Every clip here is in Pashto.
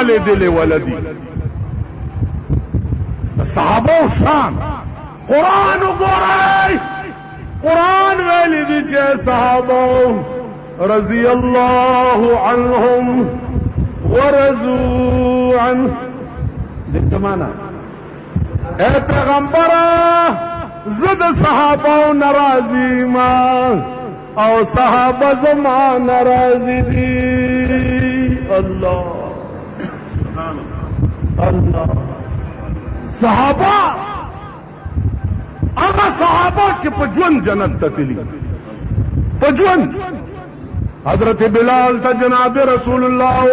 والد لولدی صحابه شان قرآن گورائی قرآن ویلی دی چه صحابه رضی اللہ عنہم ورضوا عنہ دیکھتا مانا اے پیغمبر زد صحابه نرازی ما او صحابه زما نرازی دی اللہ اللہ صحابه اغا صحابه چه پا جون جنت تتلی پا جون حضرت بلال تا جناب رسول اللہ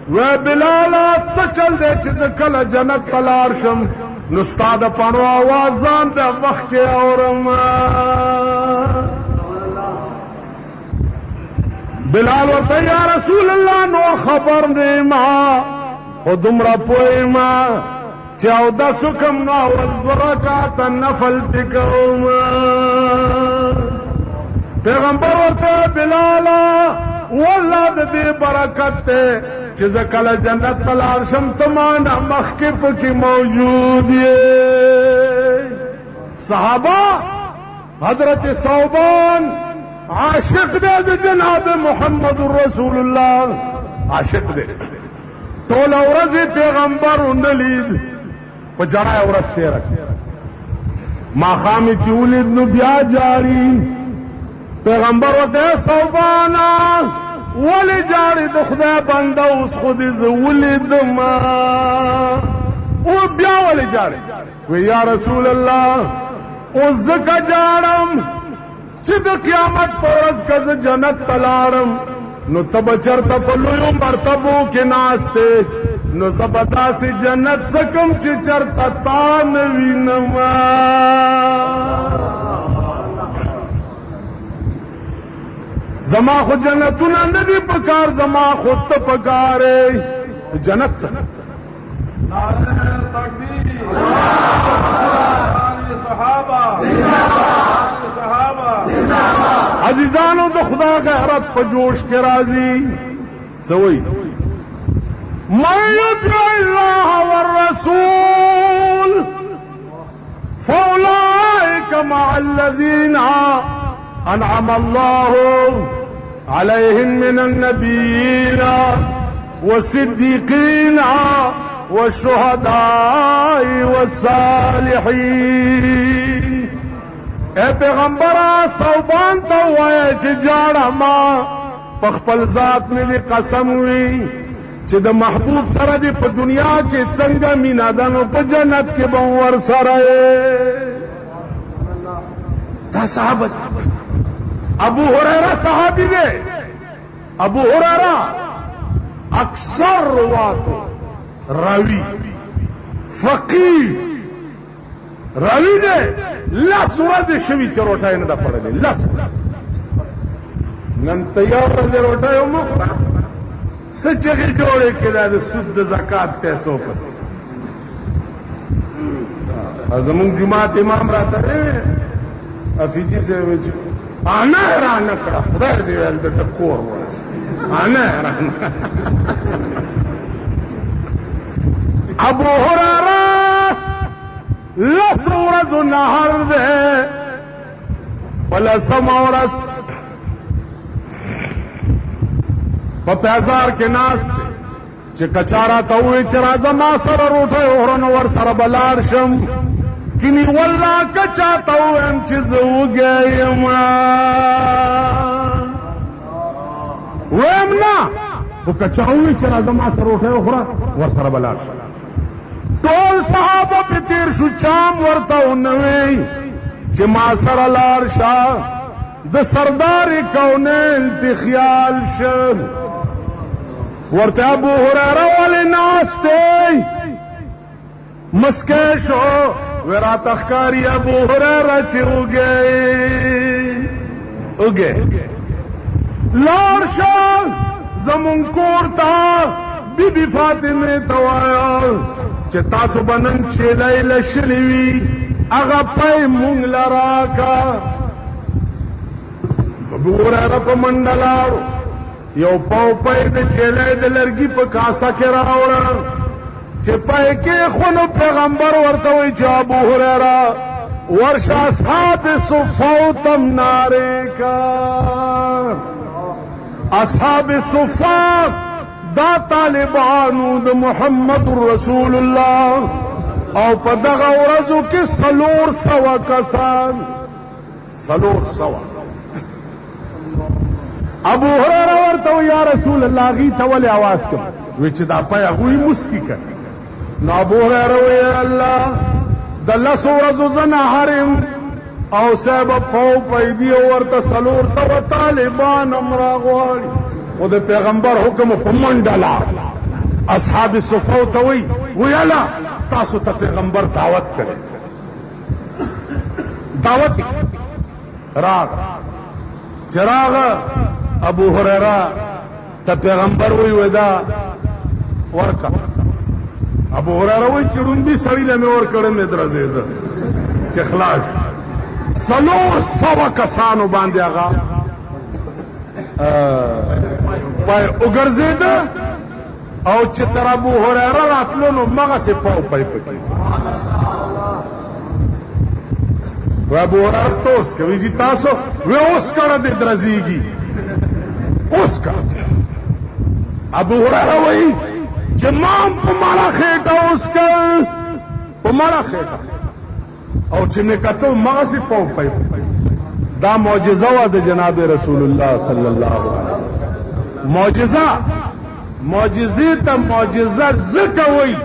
وی بلالات سا چل دے چیز کل جنت تلار شم نستاد پانو آوازان دے وقت کے اورم بلال ورطا یا رسول اللہ نور خبر نیما خودم را پوئیما چاو دا سکم ناوز درکاتا نفل پکوما پیغمبر ورطا بلالا واللہ دا دی برکت تے چیز کل جنت تلار شم تمانا مخکف کی موجود یہ صحابہ حضرت صوبان عاشق دے جناب محمد رسول اللہ عاشق دے طول ورزی پیغمبر نلید پا جڑا ورز تیرک ما خامی تیولید نو بیا جاری پیغمبر وتے صوبانا ولی جاری د خدای بنده اوس خودی ز ولید ما او بیا ولی جاری وی یا رسول الله او زکا جارم چې د قیامت پر ورځ کز جنت تلارم نو تب چرته په لویو مرتبو کې ناشته نو زبدا سی جنت سکم چې چرته تا نوینم زما خود جنتونا ندی پکار زما خود تا پکارے جنت سے نعرہ تکبیر نعرہ صحابہ عزیزانو دا خدا غیرت پا جوش کے راضی سوئی من یطع اللہ والرسول فاولئک مع الذین انعم اللہ عليهم من النبيين والصديقين والشهداء والصالحين اے پیغمبرہ صوبان تو ہوئے چی جاڑا ماں پخپل ذات میں دی قسم ہوئی چی دا محبوب سر دی پا دنیا کے چنگا مینا دانو پا جنت کے بنور سر دا صحابت ابو ہریرہ صحابی دے ابو ہریرہ اکثر رواتو راوی فقیر راوی دے لس ورز شوی چه روٹای ندا پڑھلے لس نن تیار رز روٹای مخرا سچگی جوڑے کدا دے سود دے زکاة پیسو پس ازمون جماعت امام راتا ہے افیدی سے آنا حیران نکڑا خدای دی ویل د کور ورځ آنا حیران ابو هريره لس ورځو نهر ده ولسم ورځ په بازار کې ناست چې کچارا ته وې چې راځه ما سره روټه اورن ور سره بلار شم کنی والله کچا ته ویم چې زه وګیم ویم نه خو کچا وې چې راځه ما سره روټه وخوره ور سره بلار شم ټول صحابه په تیر شو چام ورته ونوي چې ما سره لار شه د سردار کونین په خیال شه ورته ابو هريره ولې ناشته مسکه شو ورا تخکاری ابو هريره چې اوګه لار شه زمون کور تا بی بی فاطمه توایا چې تاسو بنن چې لیل شلوي هغه پای مونږ لراکا ابو هريره په منډلاړو یو پاو پای د چیلې د لرګي په کاسه کې راوړه چې پای کې خونو پیغمبر ورته وی چې ابو هريره ورشه اصحاب صفا تم ناره کا اصحاب صفا دا طالبانو د محمد رسول الله او په دغه ورځو کې 400 کسان 400 ابو هريره ورته یا رسول الله غي ته ولې आवाज کړ وی چې دا پای هغه مسکی کړ نو ابو هريره وی الله د لس ورځو زنه حرم او سبب پاو پیدي ورته 400 طالبان امرا غواړي او د پیغمبر حکم په منډلا اصحاب الصفا ته وی ویلا تاسو ته پیغمبر دعوت کړي دعوت راغ چراغ ابو هريره ته پیغمبر وی ودا ورکا ابو هريره وی چړون به سړی له مې ور کړم درځه ده چې خلاص 400 کسانو باندې هغه پای وګرځید او چې تر ابو هريره راتلو نو مغه سه پاو پای پکې و ابو هريره توس کوي چې تاسو و اوس کړه دې درځيږي اوس کا ابو هريره وای چې مام په مالا خېټه اوس کړ په مالا خېټه او چې نه کته مغه سه پاو پای دا معجزه وا د جناب رسول الله صلی الله علیه وسلم معجزه ته معجزه زکه وای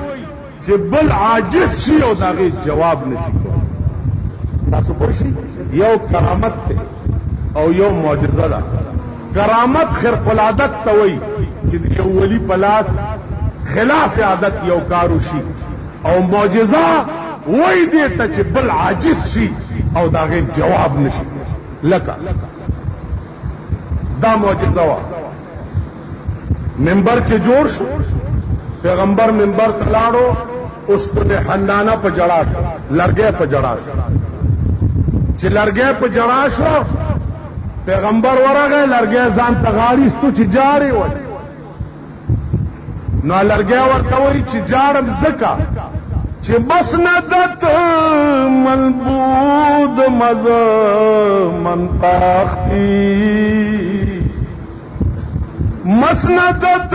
چې بل عاجز شي او داغه جواب نشي کوي تاسو پوښی یو کرامت ته او یو معجزه ده کرامت خرق العادت ته وای چې یو ولی پلاس خلاف عادت یو کارو شي او معجزه وای دې ته چې بل عاجز شي او داغه جواب نشي لکه دا معجزه وا منبر کې جوړ شو پیغمبر منبر تلاړو اوس په حنانه په جړا شو لرګې په جړا شو چې لرګې په جړا شو پیغمبر ورغه لرګې ځان ته غاړي ستو چې جاړي و نو لرګې ورته وای چې جاړم زکا چې مسندت ملبود مزه منطاختی مسندت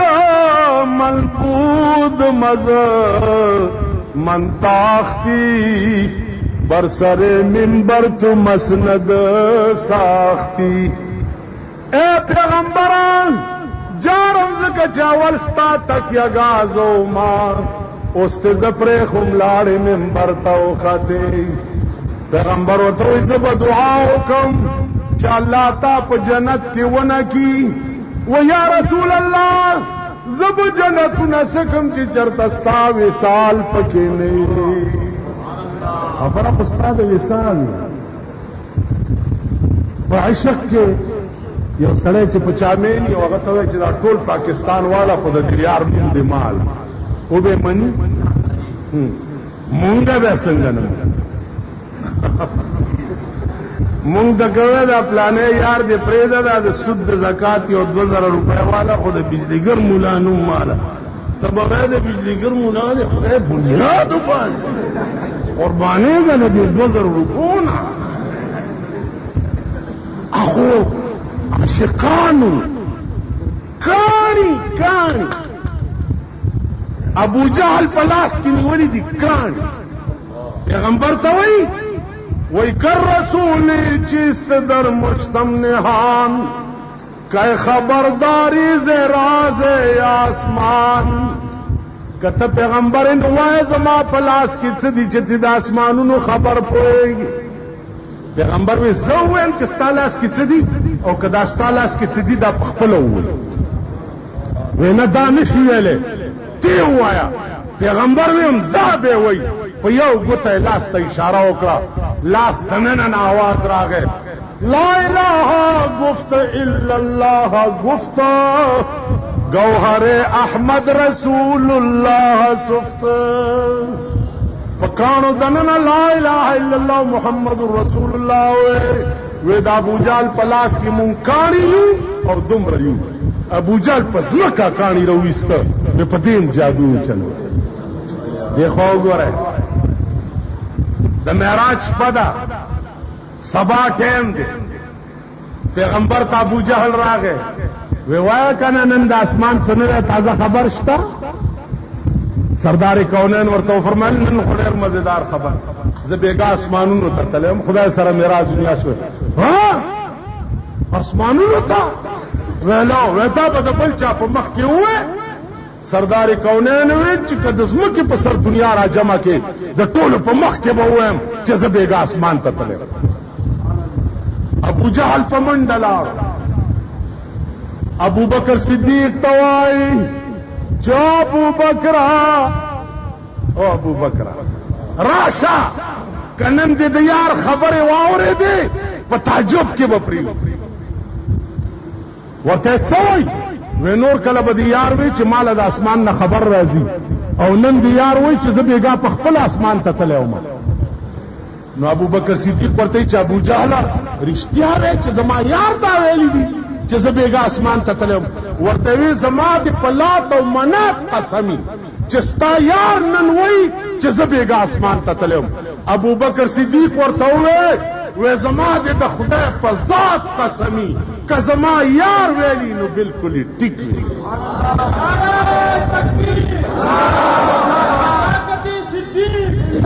ملبود مزه منطاختی بر سر منبر تو مسند ساختی اے پیغمبران جارم زکا چاول ستا تک یگازو ما اوست زپر خملاڑ منبر تو خاتے پیغمبر و تو زب دعا حکم چا اللہ تا پا جنت کی ونا کی و یا رسول اللہ زب جنت نسکم چی چرتستا وصال پکی نہیں خبر استاد وصال په عشق کې یو سړی چې په چامېني او هغه ته وایي چې دا ټول پاکستان والا خو د دیار نوم دی مال او به مني مونږ به څنګه نه مونږ د ګوې دا پلانې یار دې پرېږده دا د سود د زکات یو 2000 روپۍ والا خو د بجلیګر مولا نوم ماله ته به د بجلیګر مولا دی خدای بنیاد وباسي قربانېږه نه دې 2000 روپو نه اخو عاشقانو کانی کانی ابو جهل پلاس کی نیولی دی کانی پیغمبر تا وی کر رسولی چیست در مشتم نهان که خبرداری ز راز آسمان کته پیغمبر نوای زما پلاس کی څه دي چې د اسمانونو خبر پويږي پیغمبر وی زویم چې ستالاس کی څه دي او کدا ستالاس کی څه دي دا خپل وول وینا دا نشي ویلې تی وایا پیغمبر ویم دا به وای په یو ګوته لاس ته اشاره وکړه لاس دننه आवाज راغی لا اله گفت الا الله گفت گوهر احمد رسول الله صفت پکانو دننه لا اله الا الله محمد رسول الله وې د ابو جال پلاس کی مونکانی او دمر یو ابو جهل پسمکا کانی رویستا بے پتیم جادو چلو دیکھو گورے دا معراج پدا سبا ٹیم دے پیغمبر تا ابو جہل را گئے وی وایا کنا نن دا اسمان سنرے تازہ خبر شتا سردار کونین ورطو فرمائل نن خلیر مزیدار خبر زبیگا اسمانونو تا تلیم خدا سر معراج دنیا شوئے ہاں اسمانونو تا ویلو ویتا با دا بل چاپ مخ کے ہوئے سردار کونین وی چکا دزمکی پا سر دنیا را جمع کے دا طول پا مخ کے با ہوئے چا زبیگا اسمان تا تلیم ابو جہل پا من ڈلار ابو بکر صدیق توائی جو ابو بکرہ او ابو بکرہ راشا کنن دے دیار خبر واورے دے پا تعجب کے بپریو ورطے چوئی وی نور کل با دیار وی چی مالا دا اسمان نا خبر رازی او نن دیار وی چی زبیگا پا خپل اسمان تا تلے اومد نو ابو بکر صدیق ورطے چی ابو جہلا رشتیا وی چی زما یار دا ویلی دی چی زبیگا اسمان تا تلے اومد ورطے وی زما دی پلات و منات قسمی چستا یار نن وی چی زبیگا اسمان تا تلے اومد ابو بکر صدیق ورطے وی زما دی دا خدا پا ذات قسمی کہ زما یار ویلی نو بالکل ٹک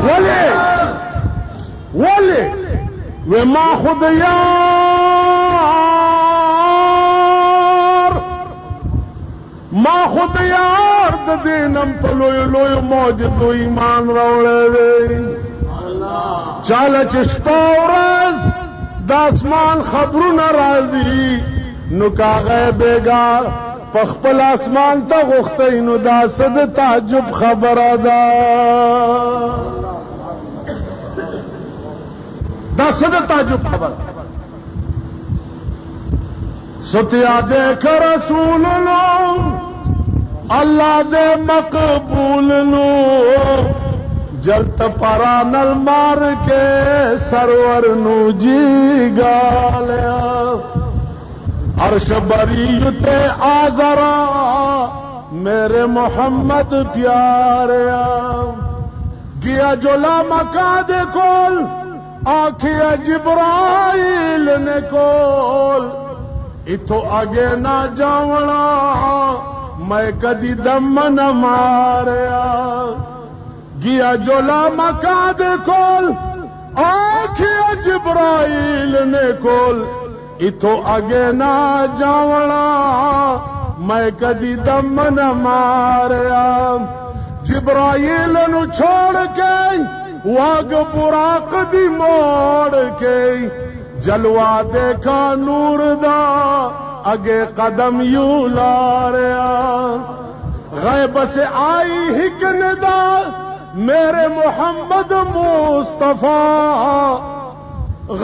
ویلی ولی وی ما خود یار دا دینم پلوی لوی موجد و ایمان روڑے دے چالا چشپا ورز دا اسمان خبرو نرازی نو کاغے بیگا پخپل اسمان تا غختی نو دا صد تعجب خبر دا دا صد تعجب خبر ستیا دیکھ رسول اللہ دے مقبول جلت پرانل مار کے سرور نو جی گالیا عرش بریت آزرا میرے محمد پیاریا گیا جولا مکا دے کول آنکھیا جبرائیل نے کول اتو آگے نہ جاونا میں کدی دم نہ ماریا گیا جولا مکا دے کول آنکھیا جبرائیل نے کول اتو آگے نہ جاونا میں کدی دم نہ ماریا جبرائیل نو چھوڑ کے واگ براق دی موڑ کے جلوہ دیکھا نور دا اگے قدم یوں لاریا غیب سے آئی حکن دا میرے محمد مصطفیٰ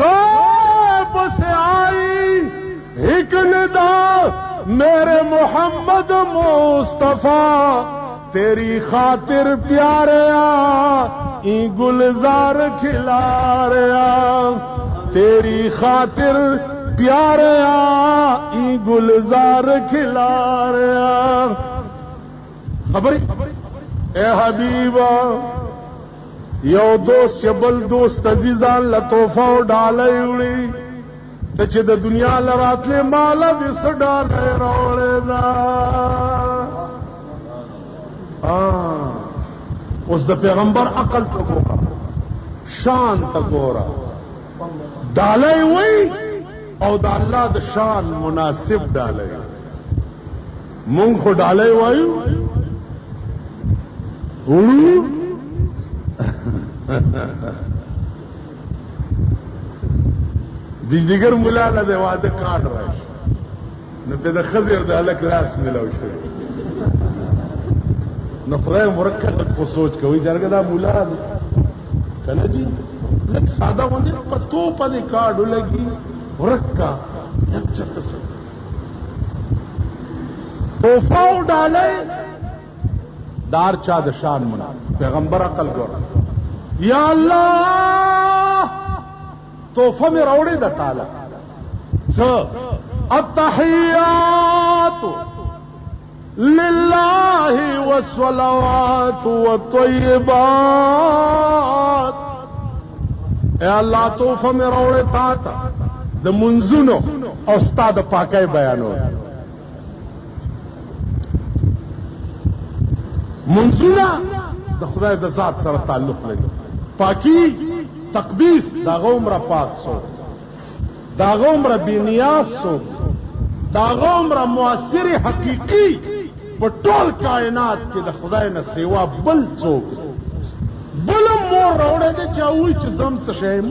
غیب سے آئی حکن دا میرے محمد مصطفیٰ تیری خاطر پیاریا این گلزار کھلا ریا تیری خاطر پیاریا این گلزار کھلا ریا خبر اے حبیبا یو دوست بل دوست عزیزان لطوفہ ڈالے اڑی تچے دا دنیا لراتلے مالا دس ڈالے روڑے دا اس دا پیغمبر عقل تا گورا شان تا گورا ڈالے ہوئی او دا اللہ دا شان مناسب ڈالے مونگ خو ڈالے ہوئی اڑو دیگر ملا لدے وعدے کاٹ رہا نو پہ دا خزیر دا اللہ کلاس ملاو شوئی نو خدای مرکب کو سوچ کوي جرګه دا مولا کنه جی لک ساده باندې پتو پدې کارډ لګي ورکا یک چرته سره توفاو ډاله دار چا د شان منا پیغمبر عقل ګور یا الله توفه مې راوړې د تعالی څه التحیات لله والصلوات والطيبات. اے اللہ توفہ میں روڑے تا تا د منزونو او ستا د پاکۍ بیانو. منزونه د خدای د ذات سره تعلق لري. پاکی تقدیس داغه عمره پاک سو، داغه عمره بینیاز سو، داغه عمره مؤثر حقیقی په ټول کائنات کې د خدای نه سیوا بل څوک بل مور راوړی دی چې هغوی چې زم څه شیم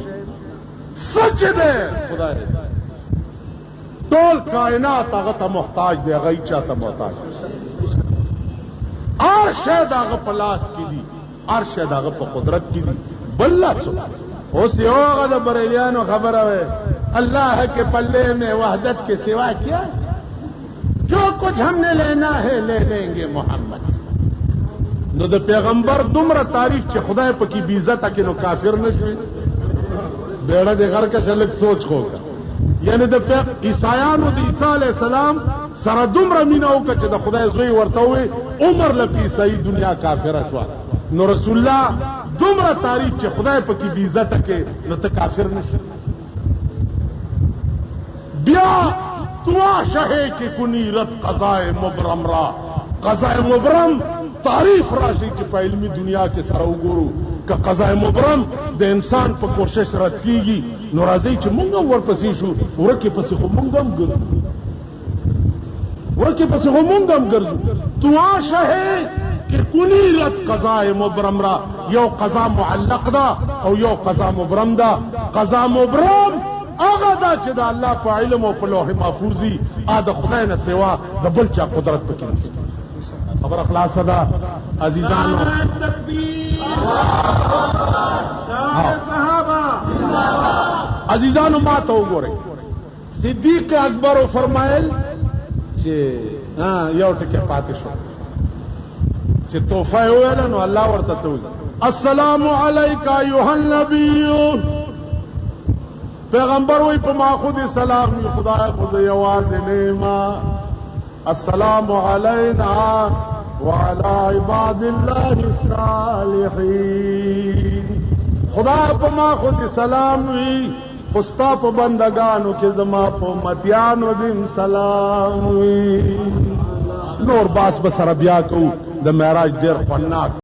سچ دی خدای ټول کائنات هغه ته محتاج دی، هغه هیچا ته محتاج هر شی د هغه په لاس کې دي، هر شی د هغه په قدرت کې دي، بل لا څوک. اوس یو هغه د بریلیانو خبره وی اللہ کے پلے میں وحدت کے سوا کیا، جو کچھ ہم نے لینا ہے لے لیں گے محمد. نو د پیغمبر دومره تعریف چې خدای پکې بی عزته کې نو کافر نشوي. بیړه د غر کې لږ سوچ خوګه، یعنی د عیسایانو د عیسی علیه السلام سره دومره مینه وکړه چې د خدای زوی ورته ووی عمر لپی عیسائی دنیا کافره شوه. نو رسول الله دومره تعریف چې خدای پکې بی عزته کې نو ته کافر نشي. بیا دعا شہے کہ کنیرت قضائے مبرم را، قضائے مبرم تعریف راشي چې په علمی دنیا کې سره وګورو که قضائے مبرم د انسان په کوشش رد کیږي نو راځي چې مونږ هم ورپسې شو، ورکې پسې خو مونږ هم ګرځو، ورکې پسې خو مونږ هم ګرځو. دعا شہے کہ کنیرت قضائے مبرم را، یو قضا معلق دا او یو قضا مبرم دا. قضا مبرم هغه دا چې د الله په علم او په لوح محفوظي د خدای نه سوا د بل چا قدرت پکې نشته. خبره خلاصه ده عزیزانو. عزیزانو ما ته وګورئ، صدیق اکبر فرمایل چې یو ټکی پاتې شو چې تحفه یې وویله نو الله ورته څه وایي السلام علیک ایها النبی. پیغمبر وی په ما خود سلام وی خدای خود یوازې نیما السلام علینا وعلى عباد الله الصالحین. خدای په ما خود سلام وی خستا په بندگانو کې زما په امتیانو دیم سلام وی. نور باس بسره بیا کو د معراج ډیر خوندناک